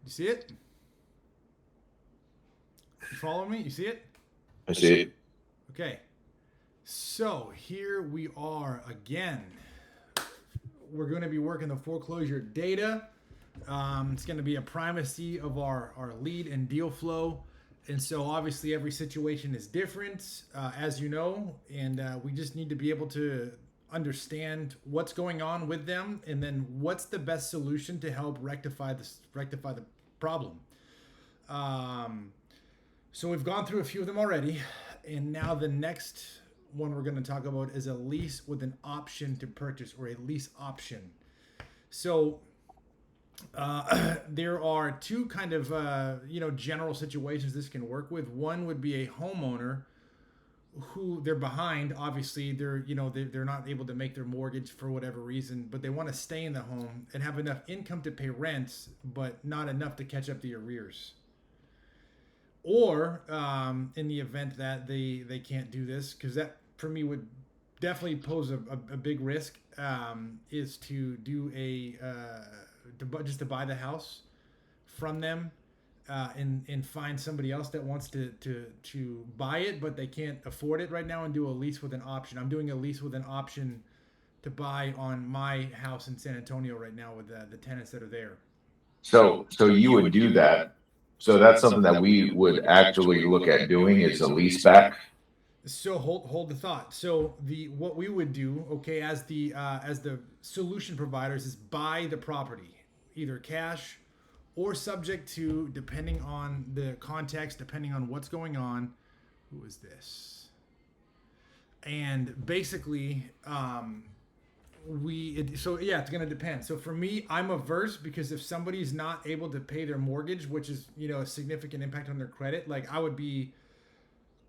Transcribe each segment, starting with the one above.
You see it? You follow me? You see it? I see. Okay. So here we are again. We're going to be working the foreclosure data. It's going to be a primacy of our lead and deal flow. And so obviously every situation is different, as you know, and we just need to be able to understand what's going on with them, and then what's the best solution to help rectify the problem. Um, so we've gone through a few of them already, and now the next one we're going to talk about is a lease with an option to purchase, or a lease option. So there are two kind of general situations this can work with. One would be a homeowner who they're behind. Obviously, they're not able to make their mortgage for whatever reason, but they want to stay in the home and have enough income to pay rents, but not enough to catch up the arrears. Or in the event that they can't do this, because that for me would definitely pose a big risk, is to do just to buy the house from them, and find somebody else that wants to buy it, but they can't afford it right now, and do a lease with an option. I'm doing a lease with an option to buy on my house in San Antonio right now with the tenants that are there. So you would do that. So that's something that we would actually look at doing is a lease back. So hold the thought. So the what we would do, okay, as the solution providers, is buy the property, either cash or subject to, depending on the context, depending on what's going on. Who is this? And basically, it's going to depend. So for me, I'm averse, because if somebody's not able to pay their mortgage, which is a significant impact on their credit, like I would be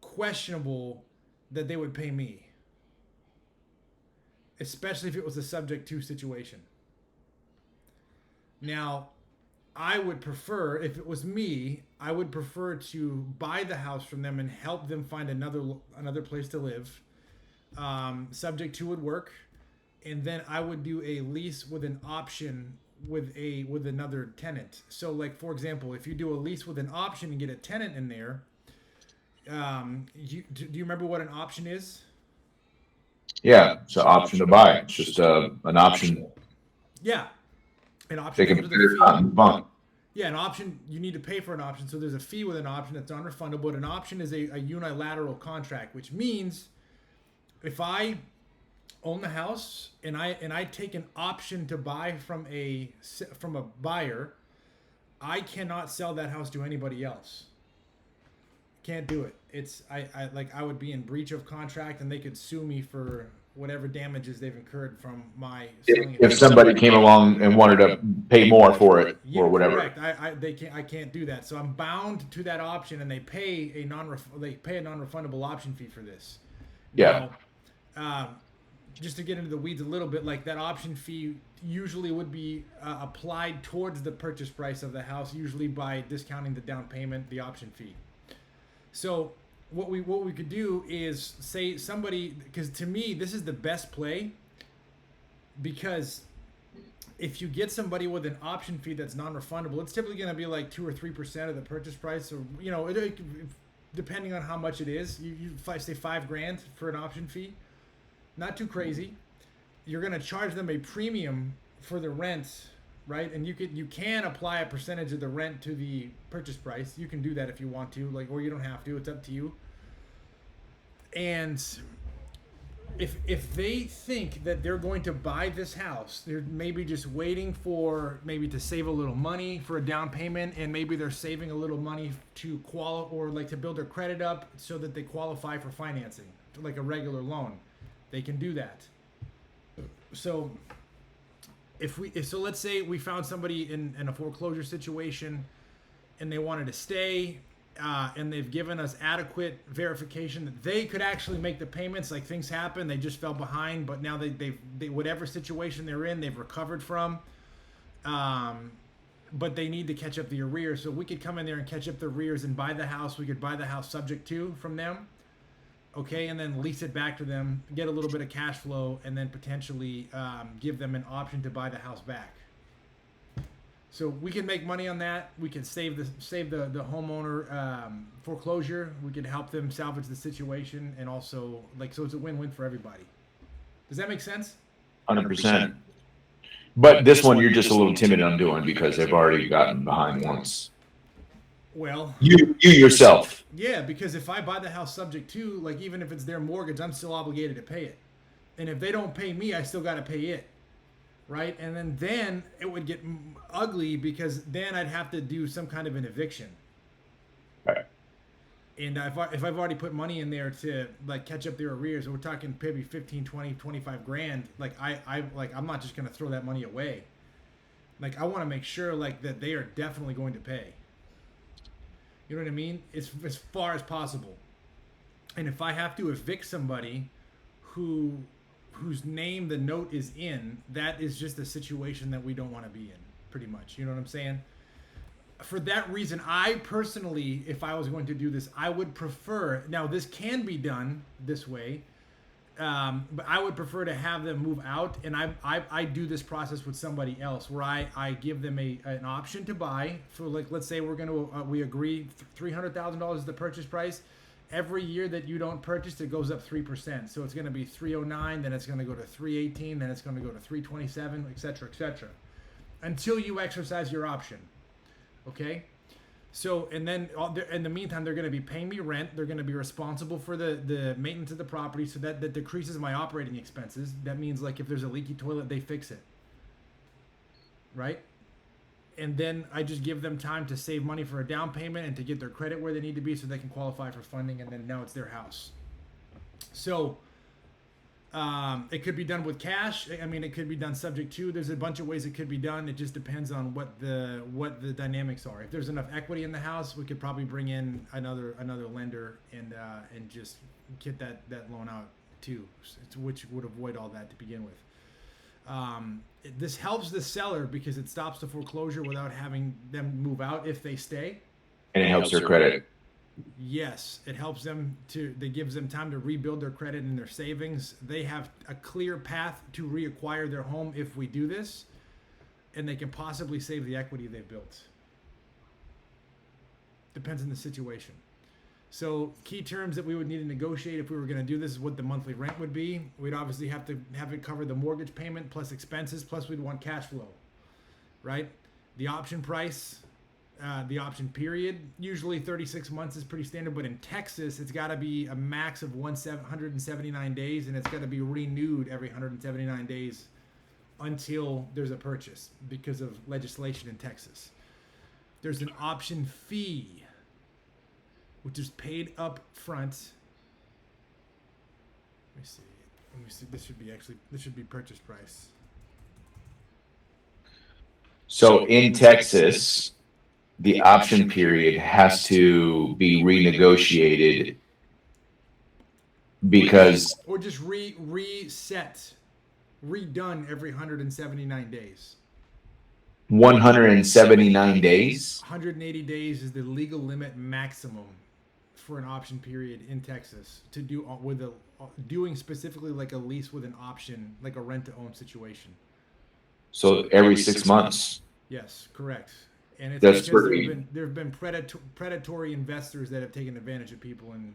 questionable that they would pay me, especially if it was a subject to situation. Now, I would prefer, if it was me, I would prefer to buy the house from them and help them find another place to live. Subject to would work, and then I would do a lease with an option with another tenant. So, like, for example, if you do a lease with an option and get a tenant in there, do you remember what an option is? Yeah, it's an option to buy. It's just an option. Yeah, an option They can comes put with a it fee. on bond. Yeah, an option, you need to pay for an option, so there's a fee with an option that's non-refundable. But an option is a unilateral contract, which means if I own the house and I take an option to buy from a buyer, I cannot sell that house to anybody else. Can't do it. It's I would be in breach of contract, and they could sue me for whatever damages they've incurred from my selling it to If them. somebody came along and wanted to pay more for it or whatever. Correct. I can't do that. So I'm bound to that option, and they pay a non-refundable option fee for this. Yeah. Now, just to get into the weeds a little bit, like that option fee usually would be applied towards the purchase price of the house, usually by discounting the down payment, the option fee. So what we could do is say somebody, because to me this is the best play, because if you get somebody with an option fee that's non-refundable, it's typically going to be like 2 or 3% of the purchase price, or depending on how much it is. You say $5,000 for an option fee, not too crazy. You're going to charge them a premium for the rent, right? And you can apply a percentage of the rent to the purchase price. You can do that if you want to, or you don't have to. It's up to you. And if they think that they're going to buy this house, they're maybe just waiting for maybe to save a little money for a down payment, and maybe they're saving a little money to to build their credit up so that they qualify for financing, like a regular loan. They can do that. So let's say we found somebody in a foreclosure situation, and they wanted to stay, and they've given us adequate verification that they could actually make the payments. Like, things happen, they just fell behind, but now they whatever situation they're in, they've recovered from, but they need to catch up the arrears. So we could come in there and catch up the arrears and buy the house. We could buy the house subject to from them, okay, and then lease it back to them, get a little bit of cash flow, and then potentially give them an option to buy the house back. So we can make money on that. We can save the homeowner foreclosure. We can help them salvage the situation, and also so it's a win-win for everybody. Does that make sense? 100%. But this one you're just a little timid on doing because they've already gotten behind once. Well, you yourself. Yeah, because if I buy the house subject to, even if it's their mortgage, I'm still obligated to pay it. And if they don't pay me, I still got to pay it. Right? And then it would get ugly because then I'd have to do some kind of an eviction. Right. And if I've already put money in there to catch up their arrears, we're talking maybe 15, 20, 25 grand, I'm not just going to throw that money away. I want to make sure that they are definitely going to pay. You know what I mean? It's as far as possible. And if I have to evict somebody whose name the note is in, that is just a situation that we don't want to be in, pretty much. You know what I'm saying? For that reason, I personally, if I was going to do this, I would prefer, now this can be done this way, but I would prefer to have them move out, and I do this process with somebody else where I give them an option to buy for let's say we agree $300,000 is the purchase price. Every year that you don't purchase, it goes up 3%. So it's going to be 309, then it's going to go to 318, then it's going to go to 327, etc., etc., until you exercise your option. Okay? So, and then in the meantime, they're going to be paying me rent. They're going to be responsible for the maintenance of the property, so that decreases my operating expenses. That means if there's a leaky toilet, they fix it. Right? And then I just give them time to save money for a down payment and to get their credit where they need to be so they can qualify for funding, and then now it's their house. So it could be done with cash. I mean, it could be done subject to. There's a bunch of ways it could be done. It just depends on what the dynamics are. If there's enough equity in the house, we could probably bring in another lender and just get that loan out too, which would avoid all that to begin with. This helps the seller because it stops the foreclosure without having them move out if they stay. And it helps their credit. Yes, it helps them it gives them time to rebuild their credit and their savings. They have a clear path to reacquire their home if we do this, and they can possibly save the equity they've built. Depends on the situation. So key terms that we would need to negotiate if we were going to do this is what the monthly rent would be. We'd obviously have to have it cover the mortgage payment plus expenses, plus we'd want cash flow, right? The option price, the option period, usually 36 months is pretty standard, but in Texas, it's got to be a max of 179 days, and it's got to be renewed every 179 days until there's a purchase because of legislation in Texas. There's an option fee, which is paid up front. Let me see. This should be purchase price. So in Texas, the option period has to be renegotiated because or just reset, redone every 179 days. 179 days. 180 days is the legal limit maximum for an option period in Texas to do doing specifically a lease with an option, like a rent-to-own situation. So every 6 months. Yes, correct. And it's That's because pretty... there have been predatory investors that have taken advantage of people and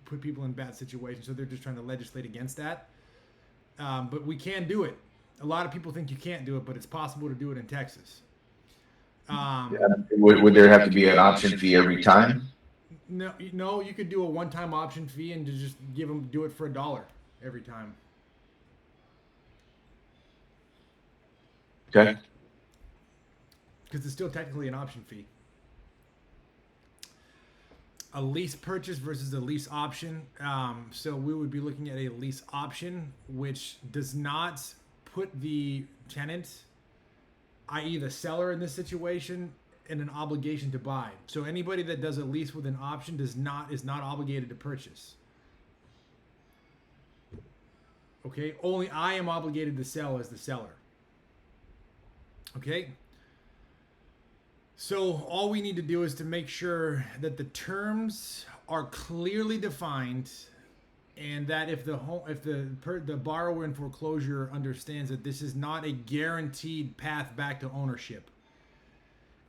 put people in bad situations. So they're just trying to legislate against that. But we can do it. A lot of people think you can't do it, but it's possible to do it in Texas. Would there have to be an option fee every time? No, you could do a one-time option fee and just do it for $1 every time. Okay. Because it's still technically an option fee. A lease purchase versus a lease option. So we would be looking at a lease option, which does not put the tenant, i.e. the seller in this situation, in an obligation to buy. So anybody that does a lease with an option is not obligated to purchase. Okay? Only I am obligated to sell as the seller. Okay? So all we need to do is to make sure that the terms are clearly defined and that if the borrower in foreclosure understands that this is not a guaranteed path back to ownership,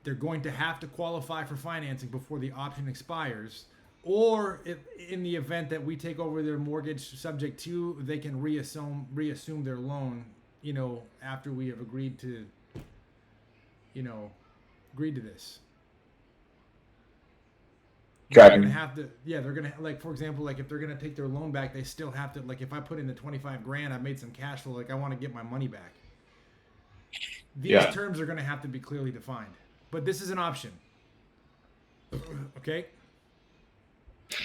they're going to have to qualify for financing before the option expires, or if, in the event that we take over their mortgage subject to, they can reassume their loan, after we have agreed to this. They're Tracking. gonna have to, yeah, they're gonna, like, for example, like if they're gonna take their loan back, they still have to, like, if I put in the 25 grand, I made some cash flow, like I want to get my money back. These terms are gonna have to be clearly defined, but this is an option. Okay.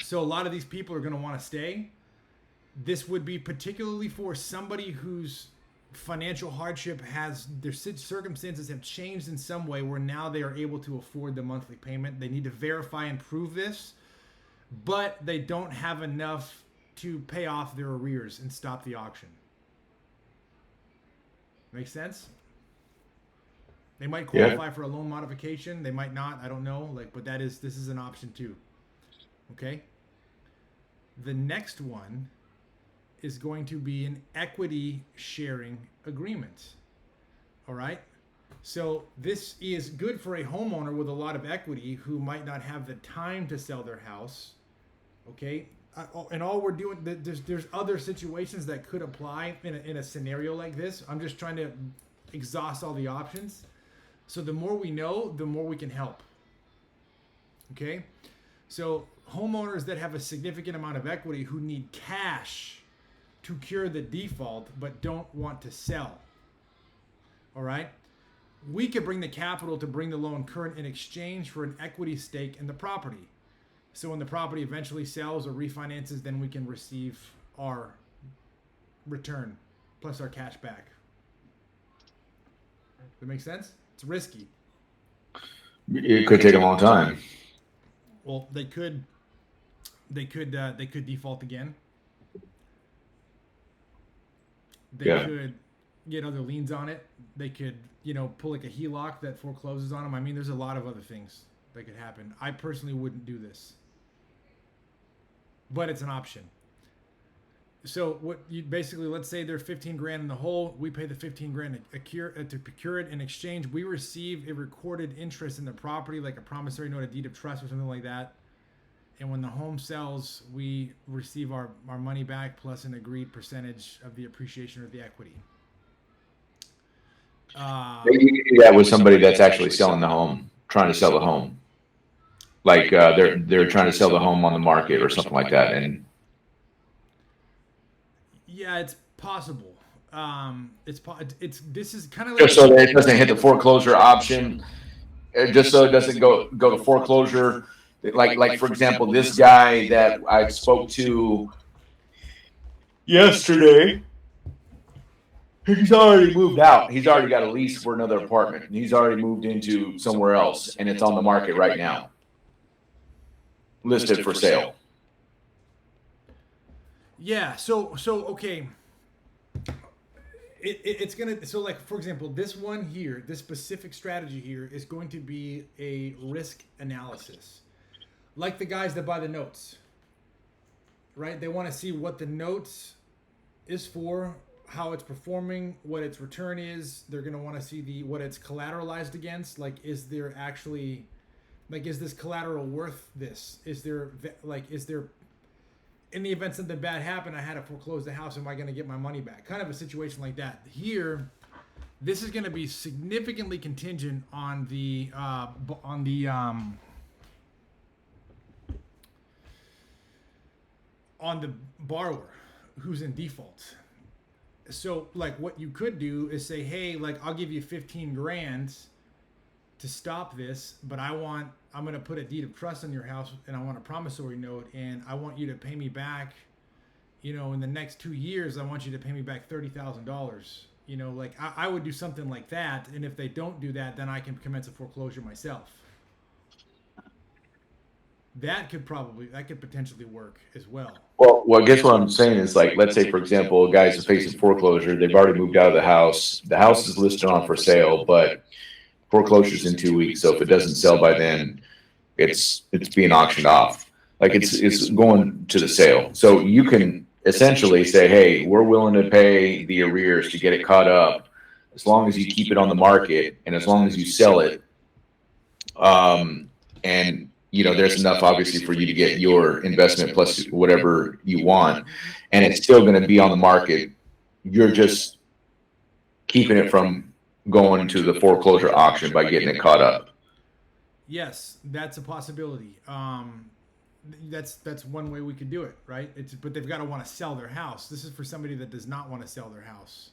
So a lot of these people are gonna want to stay. This would be particularly for somebody whose financial hardship their circumstances have changed in some way where now they are able to afford the monthly payment. They need to verify and prove this, but they don't have enough to pay off their arrears and stop the auction. Make sense? They might qualify for a loan modification. They might not. I don't know. But this is an option too. Okay. The next one is going to be an equity sharing agreement. All right. So this is good for a homeowner with a lot of equity who might not have the time to sell their house. Okay. And all we're doing, there's other situations that could apply in a scenario like this. I'm just trying to exhaust all the options. So the more we know, the more we can help. Okay. So homeowners that have a significant amount of equity who need cash to cure the default but don't want to sell. All right. We could bring the capital to bring the loan current in exchange for an equity stake in the property. So when the property eventually sells or refinances, then we can receive our return plus our cash back. Does that make sense? It's risky. It could take a long time. Well, they could default again. They could get other liens on it. They could, pull like a HELOC that forecloses on them. I mean, there's a lot of other things that could happen. I personally wouldn't do this, but it's an option. So what you basically, let's say they're 15 grand in the hole. We pay the 15 grand to procure it. In exchange, we receive a recorded interest in the property, like a promissory note, a deed of trust or something like that. And when the home sells, we receive our money back plus an agreed percentage of the appreciation of the equity. Maybe you do that with somebody that's actually selling the home, trying to sell the home. Like they're trying to sell the home on the market or something like that. And yeah, it's possible. This is kind of like, just so that it doesn't hit the foreclosure option, just so it doesn't go to foreclosure. Like for example, this guy that I spoke to yesterday, he's already moved out. He's already got a lease for another apartment. He's already moved into somewhere else, and it's on the market right now, listed for sale. Yeah. So okay. It's gonna, so like, for example, this one here, this specific strategy here is going to be a risk analysis. Like the guys that buy the notes, right? They want to see what the notes is for, how it's performing, what its return is. They're going to want to see what it's collateralized against. Like, is there actually, like, is this collateral worth this? Is there, in the event something bad happened, I had to foreclose the house, am I going to get my money back? Kind of a situation like that. Here, this is going to be significantly contingent on the borrower who's in default. So like what you could do is say, hey, like I'll give you 15 grand to stop this, but I'm going to put a deed of trust on your house and I want a promissory note and I want you to pay me back, in the next 2 years, I want you to pay me back $30,000. Like I would do something like that. And if they don't do that, then I can commence a foreclosure myself. That could potentially work as well. Well, I guess what I'm saying is, like, let's say, for example, a guy's facing foreclosure. They've already moved out of the house. The house is listed on for sale, but foreclosure's in 2 weeks. So if it doesn't sell by then, it's being auctioned off. Like it's going to the sale. So you can, essentially say, hey, we're willing to pay the arrears to get it caught up, as long as you keep it on the market and as long as you sell it. And there's enough obviously for you to get your investment plus whatever you want, and it's still going to be on the market. You're just keeping it from going to the foreclosure auction by getting it caught up. Yes, that's a possibility. That's one way we could do it, right? But they've got to want to sell their house. This is for somebody that does not want to sell their house.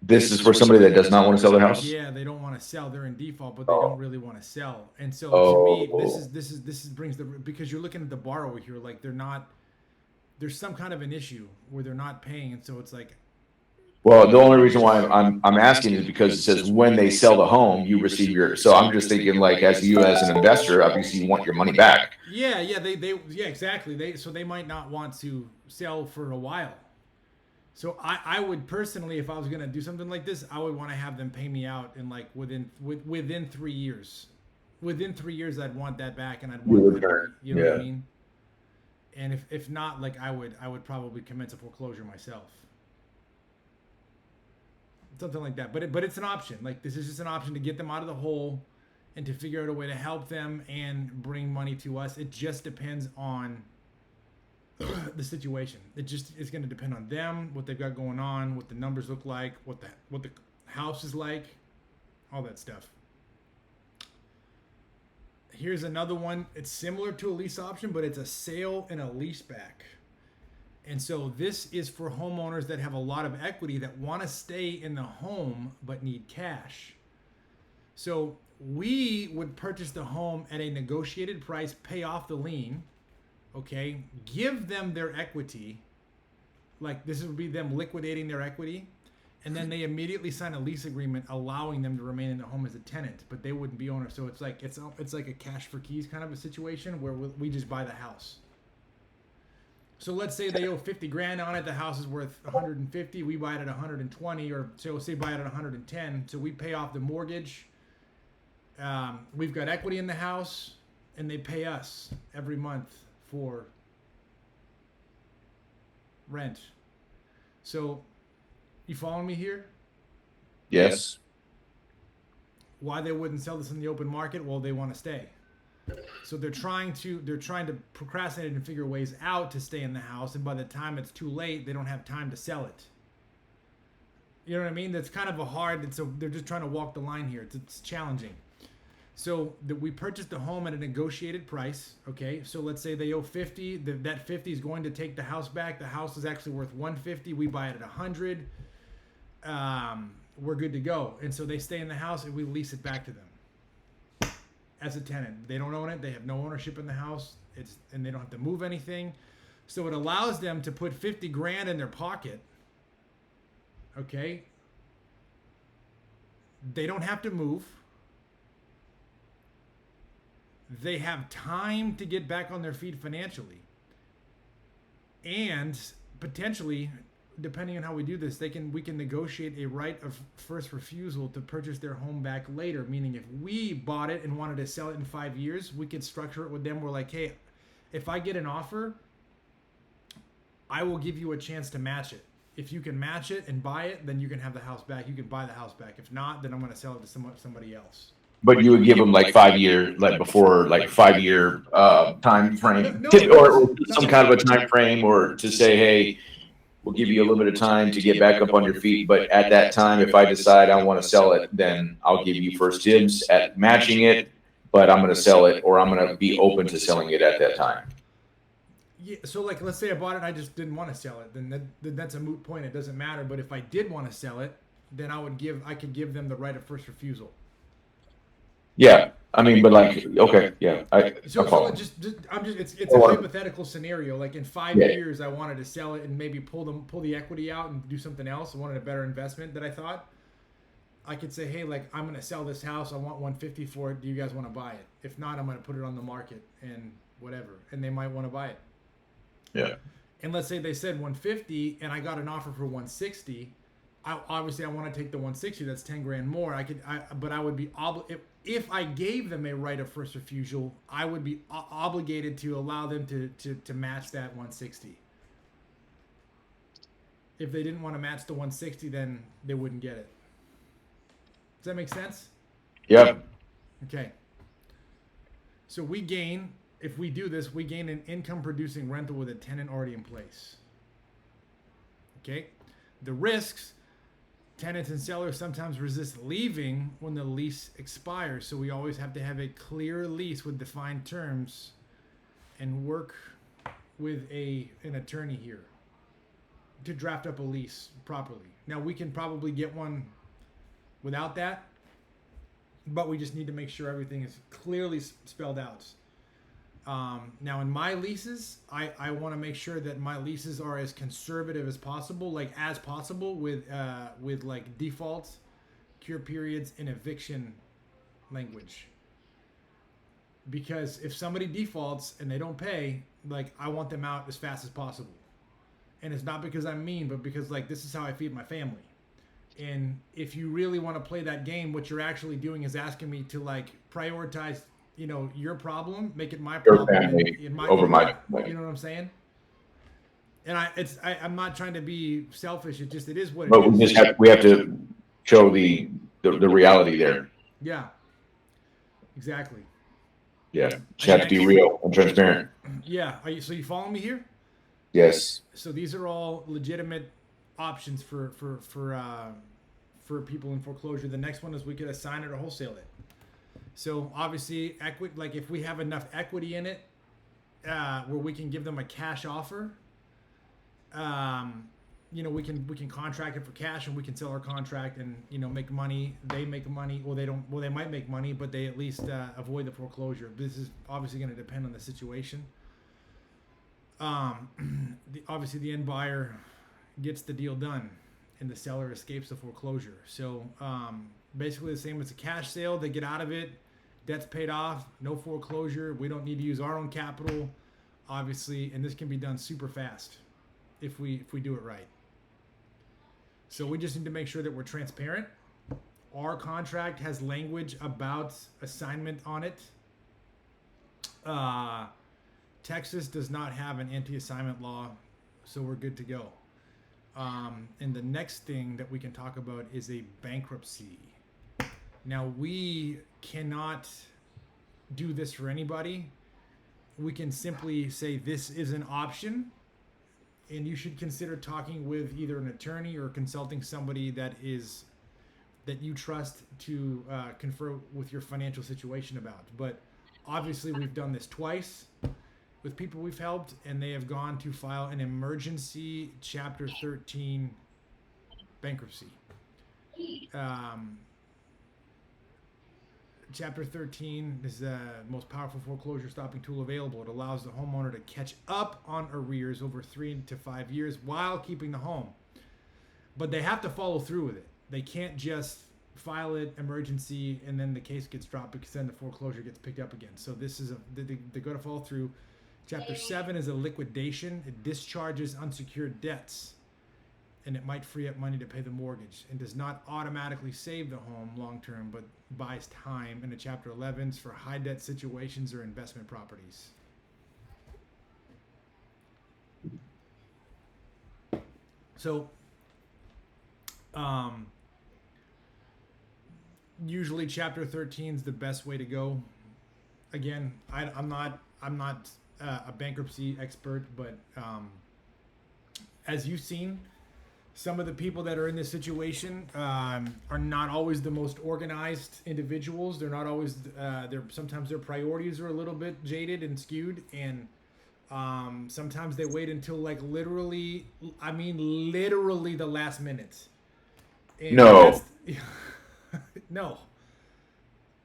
This is for somebody that does not want to sell their house. Yeah, they don't want to sell. They're in default, but they don't really want to sell. And so to me, this brings because you're looking at the borrower here, like they're not. There's some kind of an issue where they're not paying, and so it's like. Well, the only reason why I'm asking is because it says when they sell the home, you receive your. So I'm just thinking, like, as an investor, obviously you want your money back. Yeah, exactly. They might not want to sell for a while. So I would personally, if I was gonna do something like this, I would want to have them pay me out in like within 3 years. Within 3 years, I'd want that back, and I'd want that, you know what I mean. And if not, like I would probably commence a foreclosure myself. Something like that, but it's an option. Like this is just an option to get them out of the hole, and to figure out a way to help them and bring money to us. It just depends on the situation. It's going to depend on them, what they've got going on, what the numbers look like, what the house is like, all that stuff. Here's another one. It's similar to a lease option, but it's a sale and a lease back. And so this is for homeowners that have a lot of equity that want to stay in the home but need cash. So we would purchase the home at a negotiated price, pay off the lien, okay, give them their equity, like this would be them liquidating their equity, and then they immediately sign a lease agreement allowing them to remain in the home as a tenant, but they wouldn't be owners. So it's like a cash for keys kind of a situation where we just buy the house. So let's say they owe 50 grand on it. The house is worth 150. We buy it at 120, or so say buy it at 110. So we pay off the mortgage. We've got equity in the house, and they pay us every month for rent. So you following me here? Yes. Why they wouldn't sell this in the open market? Well, they want to stay. So they're trying to procrastinate and figure ways out to stay in the house, and by the time it's too late, they don't have time to sell it. You know what I mean? That's kind of they're just trying to walk the line here. It's challenging. So we purchased the home at a negotiated price. Okay, so let's say they owe 50. That 50 is going to take the house back. The house is actually worth 150. We buy it at 100. We're good to go. And so they stay in the house, and we lease it back to them as a tenant. They don't own it. They have no ownership in the house. And they don't have to move anything. So it allows them to put 50 grand in their pocket. Okay. They don't have to move. They have time to get back on their feet financially. And potentially, depending on how we do this, we can negotiate a right of first refusal to purchase their home back later. Meaning, if we bought it and wanted to sell it in 5 years, we could structure it with them. We're like, hey, if I get an offer, I will give you a chance to match it. If you can match it and buy it, then you can have the house back. You can buy the house back. If not, then I'm going to sell it to somebody else. But you would give them like 5 year, like before, like 5 year time frame, or some kind of a time frame, or to say, hey, we'll give you a little bit of time to get back up on your feet. But at that time, if I decide I want to sell it, then I'll give you first dibs at matching it, but I'm going to sell it, or I'm going to be open to selling it at that time. Yeah, so like, let's say I bought it and I just didn't want to sell it, then that's a moot point. It doesn't matter. But if I did want to sell it, then I could give them the right of first refusal. Yeah, I mean, but like, okay, yeah, it's a hypothetical scenario. Like in 5 years, I wanted to sell it and maybe pull the equity out and do something else. I wanted a better investment that I thought. I could say, hey, like, I'm going to sell this house. I want 150 for it. Do you guys want to buy it? If not, I'm going to put it on the market and whatever. And they might want to buy it. Yeah. And let's say they said 150 and I got an offer for 160. obviously I want to take the 160. That's 10 grand more. But I would be if I gave them a right of first refusal, I would be obligated to allow them to match that 160. If they didn't want to match the 160, then they wouldn't get it. Does that make sense? Yep. Okay. So if we do this, we gain an income producing rental with a tenant already in place. Okay. The risks, tenants and sellers sometimes resist leaving when the lease expires. So we always have to have a clear lease with defined terms and work with an attorney here to draft up a lease properly. Now we can probably get one without that, but we just need to make sure everything is clearly spelled out. Now in my leases, I want to make sure that my leases are as conservative as possible, with like defaults, cure periods, and eviction language. Because if somebody defaults and they don't pay, like I want them out as fast as possible. And it's not because I'm mean, but because like this is how I feed my family. And if you really want to play that game, what you're actually doing is asking me to like prioritize, your problem, make it my problem, over my. You know what I'm saying? And I'm not trying to be selfish. It is what it but is. We have to show the reality there. Yeah. Exactly. Yeah, just have to be real and transparent. Yeah. So you follow me here? Yes. So these are all legitimate options for people in foreclosure. The next one is we could assign it or wholesale it. So obviously equity, like if we have enough equity in it, where we can give them a cash offer, we can contract it for cash and we can sell our contract and make money. They make money. Well, they might make money, but they at least avoid the foreclosure. This is obviously going to depend on the situation. Obviously the end buyer gets the deal done and the seller escapes the foreclosure. So basically the same as a cash sale. They get out of it, debt's paid off, no foreclosure. We don't need to use our own capital, obviously, and this can be done super fast if we do it right. So we just need to make sure that we're transparent. Our contract has language about assignment on it. Texas does not have an anti-assignment law, so we're good to go. And the next thing that we can talk about is a bankruptcy. Now, we cannot do this for anybody. We can simply say this is an option, and you should consider talking with either an attorney or consulting somebody that you trust to confer with your financial situation about. But obviously, we've done this twice with people we've helped, and they have gone to file an emergency Chapter 13 bankruptcy. Chapter 13 is the most powerful foreclosure stopping tool available. It allows the homeowner to catch up on arrears over 3 to 5 years while keeping the home. But they have to follow through with it. They can't just file it emergency and then the case gets dropped, because then the foreclosure gets picked up again. So this is they got to follow through. Chapter 7 is a liquidation. It discharges unsecured debts, and it might free up money to pay the mortgage, and does not automatically save the home long term, but buys time. And the Chapter 11s for high debt situations or investment properties. So usually Chapter 13 is the best way to go. Again, I'm not a bankruptcy expert, but as you've seen, some of the people that are in this situation are not always the most organized individuals. They're not always. Sometimes their priorities are a little bit jaded and skewed, and sometimes they wait until literally the last minute. And no.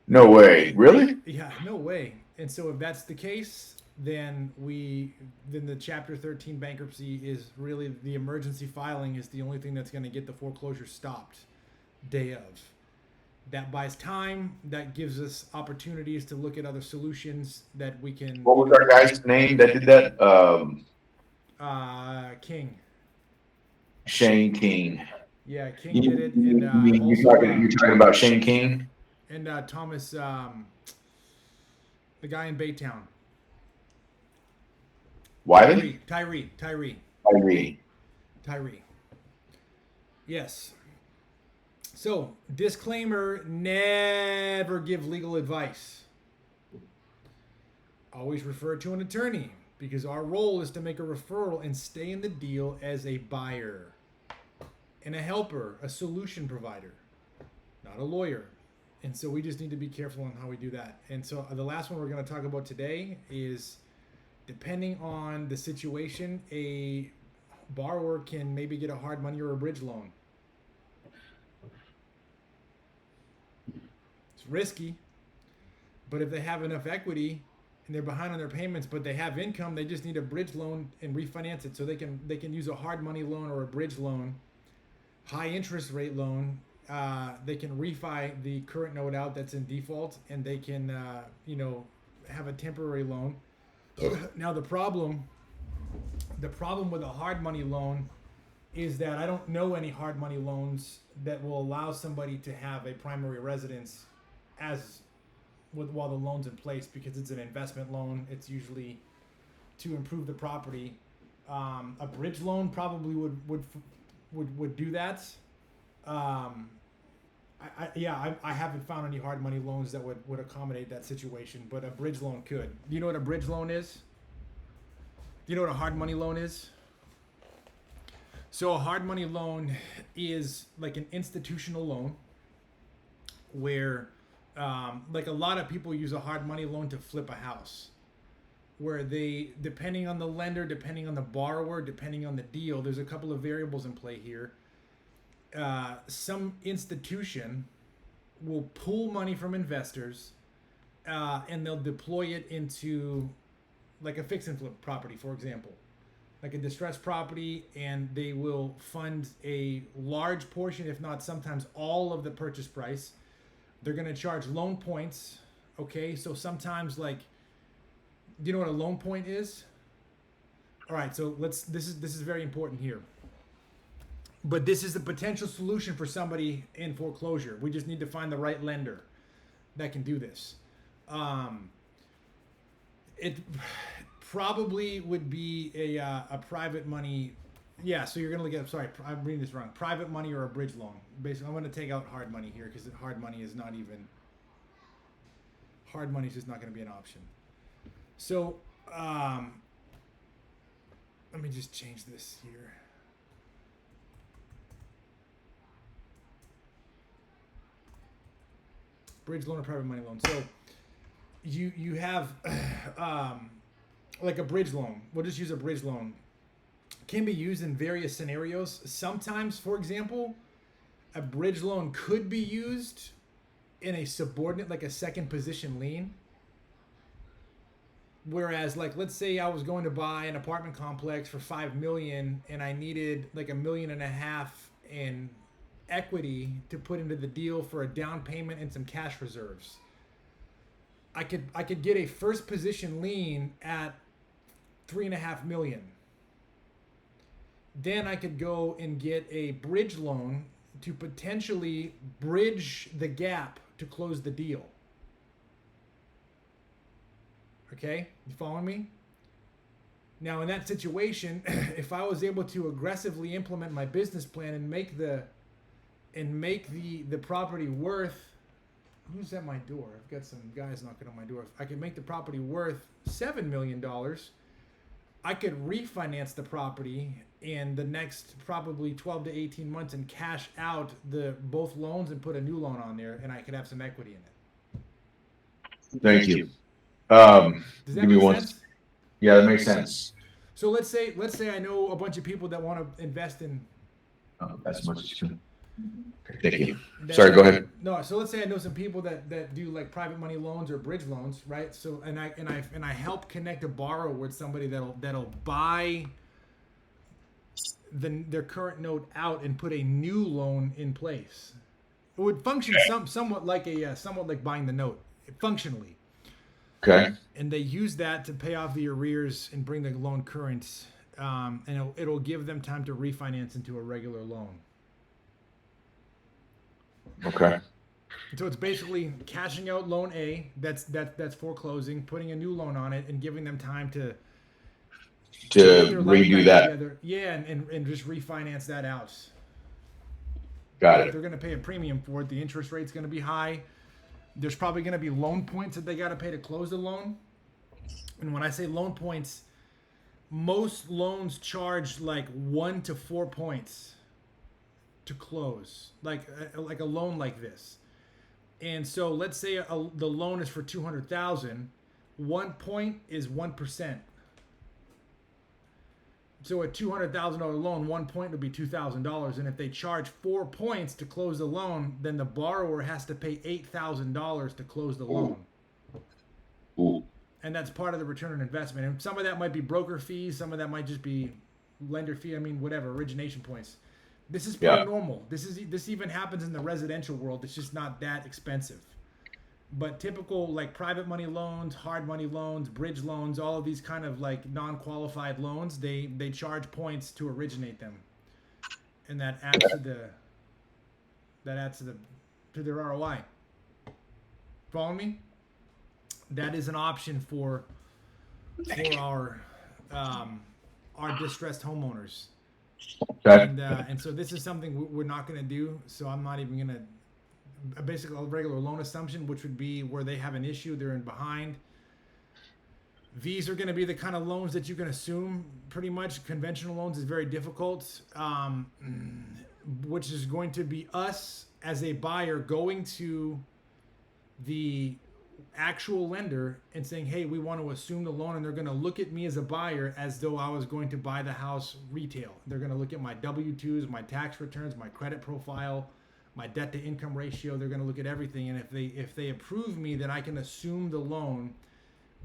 No way. Really? Yeah, no way. And so if that's the case, then the Chapter 13 bankruptcy is really the emergency filing is the only thing that's going to get the foreclosure stopped day of. That buys time. That gives us opportunities to look at other solutions that we can. What was our guy's name that did that? King. Shane King. Yeah, King did it, and You're talking about Shane King? and Thomas, the guy in Baytown. Wiley? Tyree. Yes. So, disclaimer, never give legal advice. Always refer to an attorney, because our role is to make a referral and stay in the deal as a buyer and a helper, a solution provider, not a lawyer. And so we just need to be careful on how we do that. And so the last one we're going to talk about today is, depending on the situation, a borrower can maybe get a hard money or a bridge loan. It's risky, but if they have enough equity and they're behind on their payments, but they have income, they just need a bridge loan and refinance it. So they can use a hard money loan or a bridge loan, high interest rate loan. They can refi the current note out that's in default, and they can have a temporary loan. Now the problem with a hard money loan is that I don't know any hard money loans that will allow somebody to have a primary residence while the loan's in place, because it's an investment loan. It's usually to improve the property. A bridge loan probably would do that. I haven't found any hard money loans that would accommodate that situation, but a bridge loan could. Do you know what a bridge loan is? Do you know what a hard money loan is? So a hard money loan is like an institutional loan where, like a lot of people use a hard money loan to flip a house, where they, depending on the lender, depending on the borrower, depending on the deal, there's a couple of variables in play here. Some institution will pull money from investors, and they'll deploy it into like a fix and flip property, for example, like a distressed property, and they will fund a large portion, if not sometimes all of the purchase price. They're going to charge loan points. Okay. So sometimes, like, do you know what a loan point is? All right. So this is very important here. But this is the potential solution for somebody in foreclosure. We just need to find the right lender that can do this. It probably would be a private money. Yeah, so you're going to look at, sorry, I'm reading this wrong. Private money or a bridge loan. Basically, I'm going to take out hard money here, because hard money is just not going to be an option. So let me just change this here. Bridge loan or private money loan. So you have like a bridge loan. We'll just use a bridge loan. Can be used in various scenarios. Sometimes, for example, a bridge loan could be used in a subordinate, like a second position lien. Whereas, like, let's say I was going to buy an apartment complex for $5 million and I needed like $1.5 million in equity to put into the deal for a down payment and some cash reserves. I could get a first position lien at $3.5 million. Then I could go and get a bridge loan to potentially bridge the gap to close the deal. Okay, you following me? Now in that situation, if I was able to aggressively implement my business plan and make the property worth, who's at my door? I've got some guys knocking on my door. If I could make the property worth $7 million, I could refinance the property in the next probably 12 to 18 months and cash out both loans and put a new loan on there, and I could have some equity in it. Thank you. Does that make sense? Yeah, that makes sense. So let's say I know a bunch of people that want to invest in. That's much as you can. Thank you. Sorry, go ahead. No, so let's say I know some people that do like private money loans or bridge loans, right? So and I help connect a borrower with somebody that'll buy their current note out and put a new loan in place. It would function somewhat like buying the note, functionally. Okay. And they use that to pay off the arrears and bring the loan current, and it'll give them time to refinance into a regular loan. Okay. So it's basically cashing out loan A that's foreclosing, putting a new loan on it, and giving them time to To get their life redo back that. together. Yeah, and just refinance that out. Got But it. they're going to pay a premium for it. The interest rate's going to be high. There's probably going to be loan points that they got to pay to close the loan. And when I say loan points, most loans charge like 1 to 4 points to close, like a loan like this. And so let's say the loan is for 200,000. 1 point is 1%. So a $200,000 loan, 1 point would be $2,000. And if they charge 4 points to close the loan, then the borrower has to pay $8,000 to close the loan. Ooh. And that's part of the return on investment. And some of that might be broker fees, some of that might just be lender fee. I mean, whatever, origination points. This is pretty normal. This even happens in the residential world. It's just not that expensive. But typical like private money loans, hard money loans, bridge loans, all of these kind of like non-qualified loans, they charge points to originate them, and that adds to their ROI. Follow me? That is an option for our distressed homeowners. Okay. And so this is something we're not going to do. So I'm not even going to. Basically a regular loan assumption, which would be where they have an issue, they're in behind. These are going to be the kind of loans that you can assume pretty much. Conventional loans is very difficult, which is going to be us as a buyer going to the actual lender and saying, hey, we want to assume the loan, and they're going to look at me as a buyer as though I was going to buy the house retail. They're going to look at my W-2s, my tax returns, my credit profile, my debt to income ratio. They're going to look at everything, and if they approve me, then I can assume the loan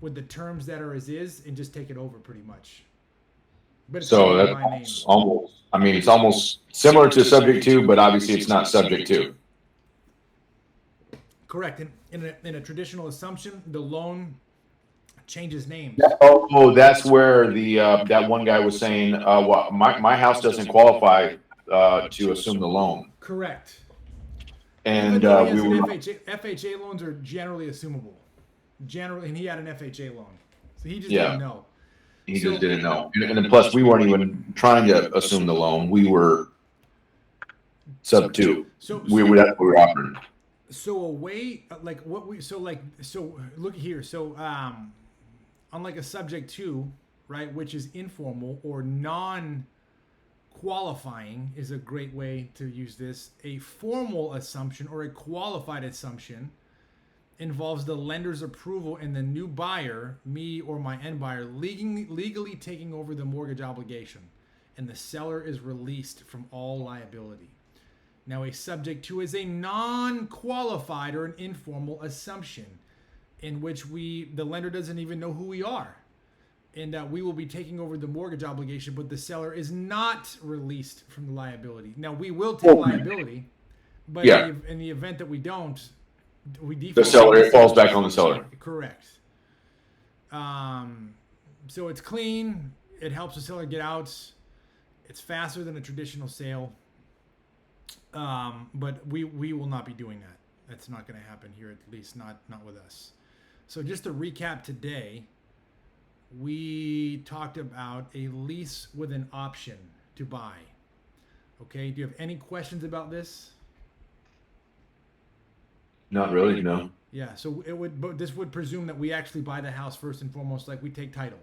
with the terms that are as is and just take it over pretty much. But it's So my name. that's almost, I mean, it's almost similar to subject to, but obviously it's not subject to. Correct. In a traditional assumption, the loan changes names. Oh, that's where the that one guy was saying, well, my house doesn't qualify to assume the loan. Correct. And Even though he has an FHA loans are generally assumable. Generally, and he had an FHA loan, so he just didn't know. He just didn't know. And then plus, we weren't even trying to assume the loan. We were sub two. That's what we were offering. So a way like what we so look here. So unlike a subject to, right, which is informal or non-qualifying, is a great way to use this. A formal assumption or a qualified assumption involves the lender's approval and the new buyer, me or my end buyer, legally taking over the mortgage obligation, and the seller is released from all liability. Now, a subject to is a non-qualified or an informal assumption in which the lender doesn't even know who we are, and that we will be taking over the mortgage obligation, but the seller is not released from the liability. Now, we will take liability, but in the event that we don't, we default. The seller, it falls back on the seller. Correct. So it's clean. It helps the seller get out. It's faster than a traditional sale. But we will not be doing that. That's not going to happen here, at least not with us. So just to recap today, we talked about a lease with an option to buy. Okay, do you have any questions about this? Not really, no. Yeah, so this would presume that we actually buy the house first and foremost, like we take title.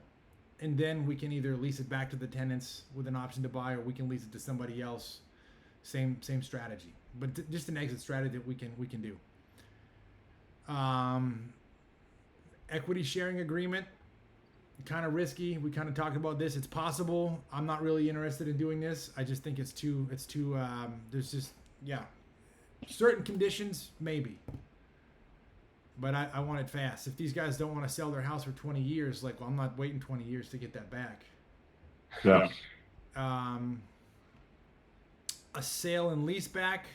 And then we can either lease it back to the tenants with an option to buy, or we can lease it to somebody else. Same strategy, but just an exit strategy that we can do. Equity sharing agreement, kind of risky. We kind of talked about this. It's possible. I'm not really interested in doing this. I just think it's too there's just certain conditions maybe, but I want it fast. If these guys don't want to sell their house for 20 years, like, well, I'm not waiting 20 years to get that back. Yeah. A sale and lease back.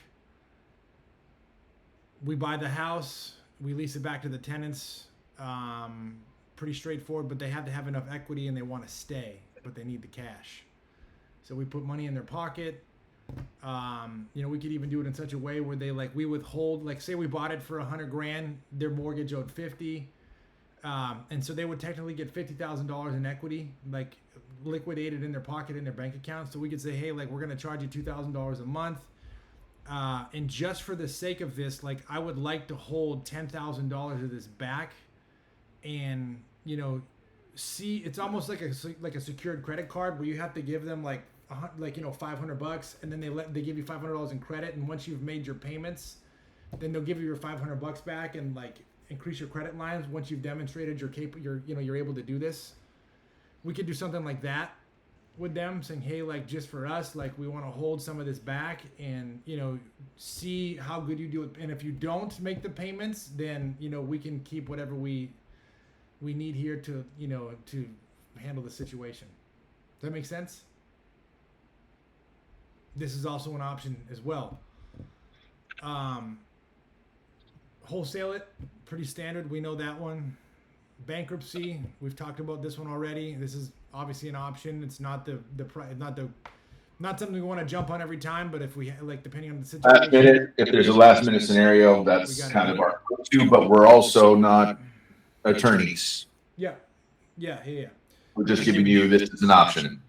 We buy the house, we lease it back to the tenants. Pretty straightforward, but they have to have enough equity and they want to stay, but they need the cash. So we put money in their pocket. We could even do it in such a way where we withhold, like, say we bought it for $100,000, their mortgage owed 50, and so they would technically get $50,000 in equity, like liquidated in their pocket in their bank account. So we could say, hey, like, we're gonna charge you $2,000 a month, and just for the sake of this, like, I would like to hold $10,000 of this back, and see, it's almost like a secured credit card where you have to give them like $500, and then they give you $500 in credit, and once you've made your payments, then they'll give you your $500 back and like increase your credit lines once you've demonstrated you're able to do this. We could do something like that with them, saying, hey, like, just for us, like, we want to hold some of this back and see how good you do it, and if you don't make the payments, then we can keep whatever we need here to to handle the situation. Does that make sense? This is also an option as well. Wholesale it, pretty standard. We know that one. Bankruptcy, we've talked about this one already. This is obviously an option. It's not not something we want to jump on every time, but if we like, depending on the situation, if there's a last minute scenario, that's kind of our go-to. But we're also not attorneys. Yeah. We're just giving you this as an option.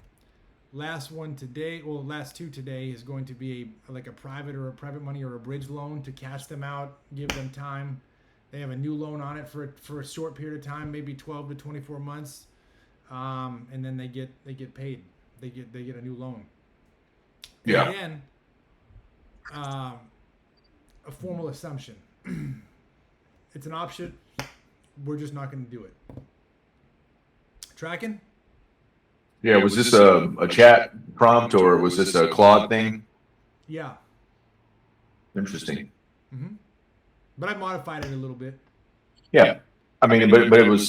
Last two today is going to be a private money or a bridge loan to cash them out, give them time. They have a new loan on it for a short period of time, maybe 12 to 24 months, and then they get paid. They get a new loan. Yeah. And then a formal assumption. It's an option. We're just not going to do it. Tracking? Yeah, was this a chat prompt or was this a Claude thing? Yeah. Interesting. Mm-hmm. But I modified it a little bit. Yeah. I mean, but it was